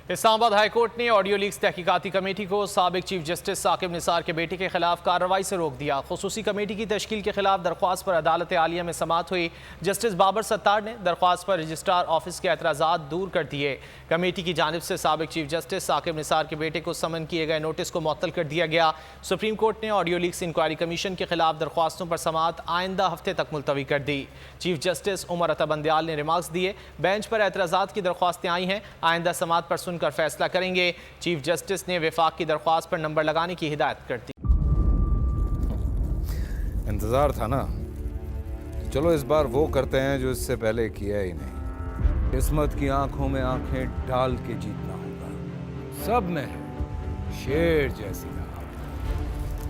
Islamabad high court ने audio leaks तहकीकाती committee को साबिक चीफ जस्टिस साकिब निसार के बेटे के खिलाफ कार्रवाई से रोक दिया। खुसूसी कमेटी की तश्कील के खिलाफ दरख्वास्त पर अदालत आलिया में समाअत हुई। जस्टिस बाबर सत्तार ने दरख्वास्त पर रजिस्ट्रार ऑफिस के एतराज़ात दूर कर दिए। कमेटी की जानिब से साबिक चीफ जस्टिस साकिब निसार के बेटे को समन किए गए नोटिस को मुअत्तल कर दिया गया। सुप्रीम कोर्ट ने ऑडियो लीक्स इंक्वायरी कमीशन के खिलाफ दरख्वास्तों पर समाअत आइंदा हफ्ते तक मुलतवी कर दी। चीफ जस्टिस उमर अता बंदयाल ने रिमार्क्स दिए। बेंच पर एतराज़ात की दरख्वास्तें आई हैं, आइंदा समाअत पर सुनकर फैसला करेंगे। चीफ जस्टिस ने विफाक की दरख्वास्त पर नंबर लगाने की हिदायत कर दी। इंतजार था ना, चलो इस बार वो करते हैं जो इससे पहले किया ही नहीं। किस्मत की आंखों में आंखें डाल के जीतना होगा। सब में है शेर जैसी राह,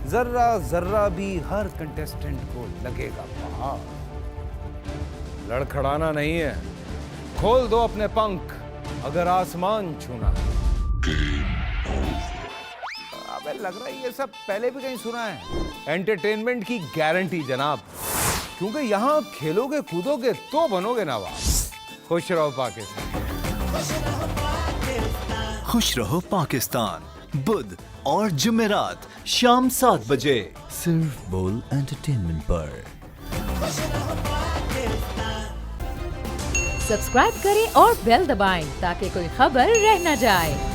जर्रा जर्रा भी हर कंटेस्टेंट को लगेगा पहाड़। लड़खड़ाना नहीं है, खोल दो अपने पंख अगर आसमान छूना है। अबे लग रहा है ये सब पहले भी कहीं सुना है। एंटरटेनमेंट की गारंटी जनाब, क्योंकि यहाँ खेलोगे कूदोगे तो बनोगे नवाब। खुश रहो पाकिस्तान। खुश रहो पाकिस्तान बुध और जुमेरात शाम 7 बजे सिर्फ बोल एंटरटेनमेंट पर। सब्सक्राइब करें और बेल दबाएं ताकि कोई खबर रह न जाए।